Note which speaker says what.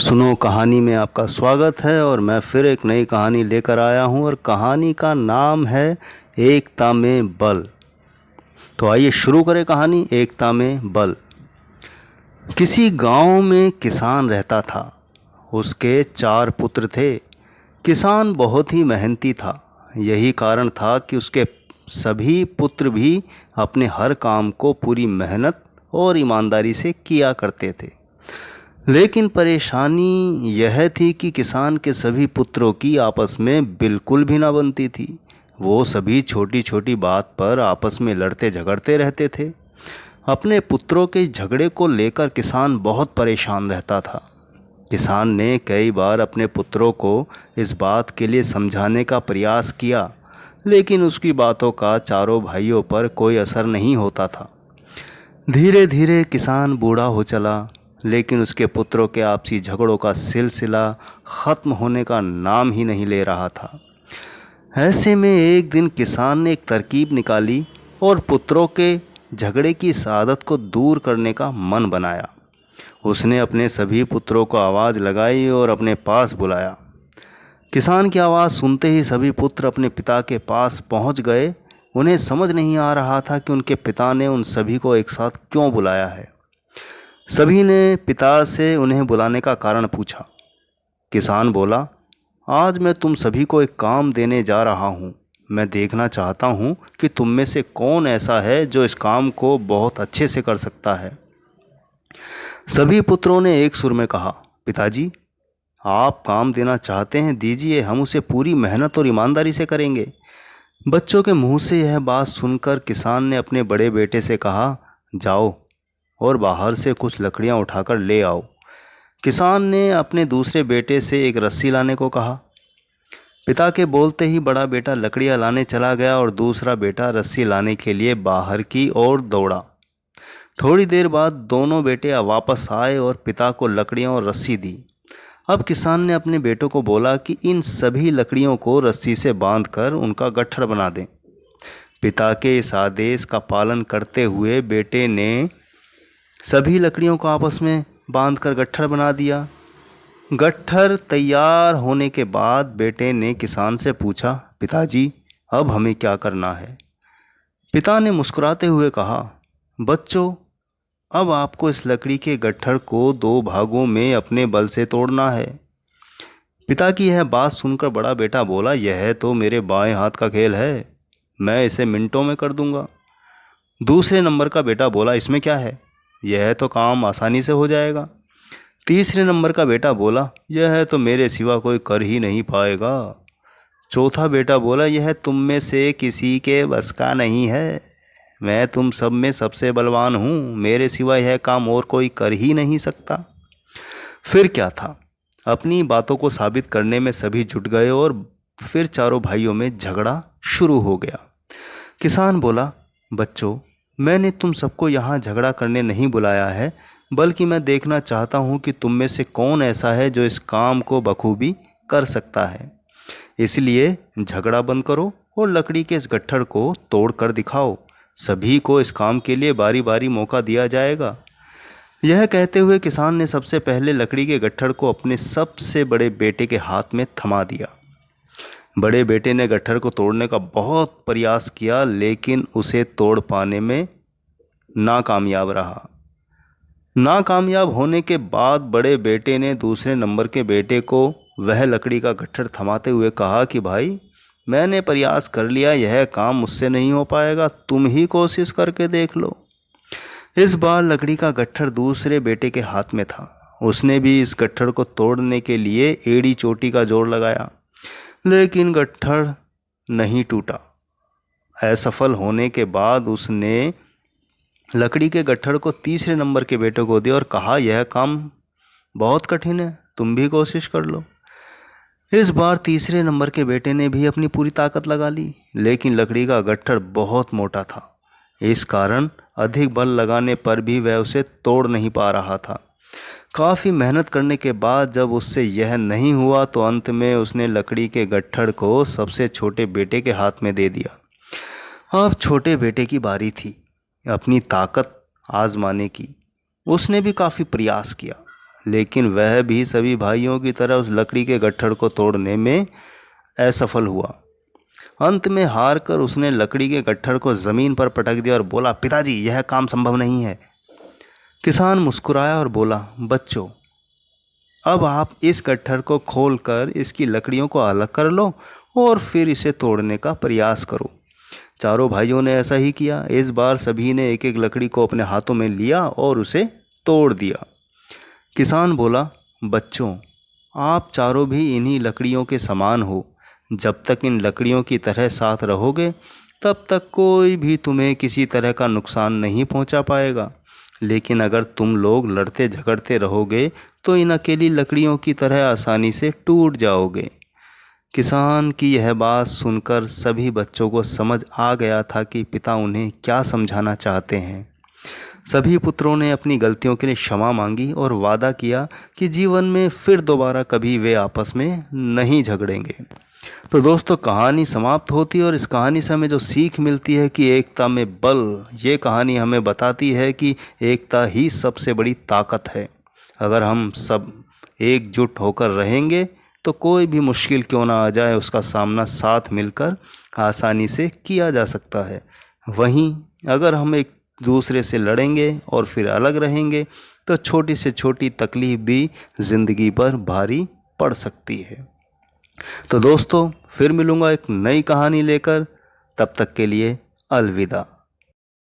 Speaker 1: सुनो कहानी में आपका स्वागत है। और मैं फिर एक नई कहानी लेकर आया हूँ और कहानी का नाम है एकता में बल। तो आइए शुरू करें कहानी एकता में बल। किसी गांव में किसान रहता था। उसके 4 पुत्र थे। किसान बहुत ही मेहनती था। यही कारण था कि उसके सभी पुत्र भी अपने हर काम को पूरी मेहनत और ईमानदारी से किया करते थे। लेकिन परेशानी यह थी कि किसान के सभी पुत्रों की आपस में बिल्कुल भी ना बनती थी। वो सभी छोटी छोटी बात पर आपस में लड़ते झगड़ते रहते थे। अपने पुत्रों के झगड़े को लेकर किसान बहुत परेशान रहता था। किसान ने कई बार अपने पुत्रों को इस बात के लिए समझाने का प्रयास किया, लेकिन उसकी बातों का चारों भाइयों पर कोई असर नहीं होता था। धीरे धीरे किसान बूढ़ा हो चला, लेकिन उसके पुत्रों के आपसी झगड़ों का सिलसिला ख़त्म होने का नाम ही नहीं ले रहा था। ऐसे में एक दिन किसान ने एक तरकीब निकाली और पुत्रों के झगड़े की इस आदत को दूर करने का मन बनाया। उसने अपने सभी पुत्रों को आवाज़ लगाई और अपने पास बुलाया। किसान की आवाज़ सुनते ही सभी पुत्र अपने पिता के पास पहुंच गए। उन्हें समझ नहीं आ रहा था कि उनके पिता ने उन सभी को एक साथ क्यों बुलाया है। सभी ने पिता से उन्हें बुलाने का कारण पूछा। किसान बोला, आज मैं तुम सभी को एक काम देने जा रहा हूँ। मैं देखना चाहता हूँ कि तुम में से कौन ऐसा है जो इस काम को बहुत अच्छे से कर सकता है। सभी पुत्रों ने एक सुर में कहा, पिताजी, आप काम देना चाहते हैं, दीजिए, हम उसे पूरी मेहनत और ईमानदारी से करेंगे। बच्चों के मुंह से यह बात सुनकर किसान ने अपने बड़े बेटे से कहा, जाओ और बाहर से कुछ लकड़ियां उठाकर ले आओ। किसान ने अपने दूसरे बेटे से एक रस्सी लाने को कहा। पिता के बोलते ही बड़ा बेटा लकड़ियां लाने चला गया और दूसरा बेटा रस्सी लाने के लिए बाहर की ओर दौड़ा। थोड़ी देर बाद दोनों बेटे वापस आए और पिता को लकड़ियां और रस्सी दी। अब किसान ने अपने बेटों को बोला कि इन सभी लकड़ियों को रस्सी से बांधकर उनका गट्ठर बना दें। पिता के इस आदेश का पालन करते हुए बेटे ने सभी लकड़ियों को आपस में बांधकर गट्ठर बना दिया। गट्ठर तैयार होने के बाद बेटे ने किसान से पूछा, पिताजी, अब हमें क्या करना है। पिता ने मुस्कुराते हुए कहा, बच्चों, अब आपको इस लकड़ी के गट्ठर को 2 भागों में अपने बल से तोड़ना है। पिता की यह बात सुनकर बड़ा बेटा बोला, यह तो मेरे बाएं हाथ का खेल है, मैं इसे मिनटों में कर दूंगा। दूसरे नंबर का बेटा बोला, इसमें क्या है, यह तो काम आसानी से हो जाएगा। तीसरे नंबर का बेटा बोला, यह तो मेरे सिवा कोई कर ही नहीं पाएगा। चौथा बेटा बोला, यह तुम में से किसी के बस का नहीं है, मैं तुम सब में सबसे बलवान हूँ, मेरे सिवा यह काम और कोई कर ही नहीं सकता। फिर क्या था, अपनी बातों को साबित करने में सभी जुट गए और फिर चारों भाइयों में झगड़ा शुरू हो गया। किसान बोला, बच्चों, मैंने तुम सबको यहाँ झगड़ा करने नहीं बुलाया है, बल्कि मैं देखना चाहता हूँ कि तुम में से कौन ऐसा है जो इस काम को बखूबी कर सकता है। इसलिए झगड़ा बंद करो और लकड़ी के इस गट्ठर को तोड़ कर दिखाओ। सभी को इस काम के लिए बारी बारी मौका दिया जाएगा। यह कहते हुए किसान ने सबसे पहले लकड़ी के गट्ठर को अपने सबसे बड़े बेटे के हाथ में थमा दिया। बड़े बेटे ने गट्ठर को तोड़ने का बहुत प्रयास किया, लेकिन उसे तोड़ पाने में नाकामयाब रहा। नाकामयाब होने के बाद बड़े बेटे ने दूसरे नंबर के बेटे को वह लकड़ी का गट्ठर थमाते हुए कहा कि भाई, मैंने प्रयास कर लिया, यह काम मुझसे नहीं हो पाएगा, तुम ही कोशिश करके देख लो। इस बार लकड़ी का गट्ठर दूसरे बेटे के हाथ में था। उसने भी इस गट्ठर को तोड़ने के लिए एड़ी चोटी का जोर लगाया, लेकिन गट्ठर नहीं टूटा। असफल होने के बाद उसने लकड़ी के गट्ठर को तीसरे नंबर के बेटे को दिया और कहा, यह काम बहुत कठिन है, तुम भी कोशिश कर लो। इस बार तीसरे नंबर के बेटे ने भी अपनी पूरी ताकत लगा ली, लेकिन लकड़ी का गट्ठर बहुत मोटा था। इस कारण अधिक बल लगाने पर भी वह उसे तोड़ नहीं पा रहा था। काफ़ी मेहनत करने के बाद जब उससे यह नहीं हुआ तो अंत में उसने लकड़ी के गट्ठर को सबसे छोटे बेटे के हाथ में दे दिया। अब छोटे बेटे की बारी थी अपनी ताकत आजमाने की। उसने भी काफ़ी प्रयास किया, लेकिन वह भी सभी भाइयों की तरह उस लकड़ी के गट्ठर को तोड़ने में असफल हुआ। अंत में हार कर उसने लकड़ी के गट्ठर को ज़मीन पर पटक दिया और बोला, पिताजी, यह काम संभव नहीं है। किसान मुस्कुराया और बोला, बच्चों, अब आप इस गट्ठर को खोलकर इसकी लकड़ियों को अलग कर लो और फिर इसे तोड़ने का प्रयास करो। चारों भाइयों ने ऐसा ही किया। इस बार सभी ने एक एक लकड़ी को अपने हाथों में लिया और उसे तोड़ दिया। किसान बोला, बच्चों, आप चारों भी इन्हीं लकड़ियों के समान हो। जब तक इन लकड़ियों की तरह साथ रहोगे तब तक कोई भी तुम्हें किसी तरह का नुकसान नहीं पहुंचा पाएगा। लेकिन अगर तुम लोग लड़ते झगड़ते रहोगे तो इन अकेली लकड़ियों की तरह आसानी से टूट जाओगे। किसान की यह बात सुनकर सभी बच्चों को समझ आ गया था कि पिता उन्हें क्या समझाना चाहते हैं। सभी पुत्रों ने अपनी गलतियों के लिए क्षमा मांगी और वादा किया कि जीवन में फिर दोबारा कभी वे आपस में नहीं झगड़ेंगे। तो दोस्तों, कहानी समाप्त होती है और इस कहानी से हमें जो सीख मिलती है कि एकता में बल। ये कहानी हमें बताती है कि एकता ही सबसे बड़ी ताकत है। अगर हम सब एकजुट होकर रहेंगे तो कोई भी मुश्किल क्यों ना आ जाए, उसका सामना साथ मिलकर आसानी से किया जा सकता है। वहीं अगर हम एक दूसरे से लड़ेंगे और फिर अलग रहेंगे तो छोटी से छोटी तकलीफ भी ज़िंदगी पर भारी पड़ सकती है। तो दोस्तों, फिर मिलूँगा एक नई कहानी लेकर। तब तक के लिए अलविदा।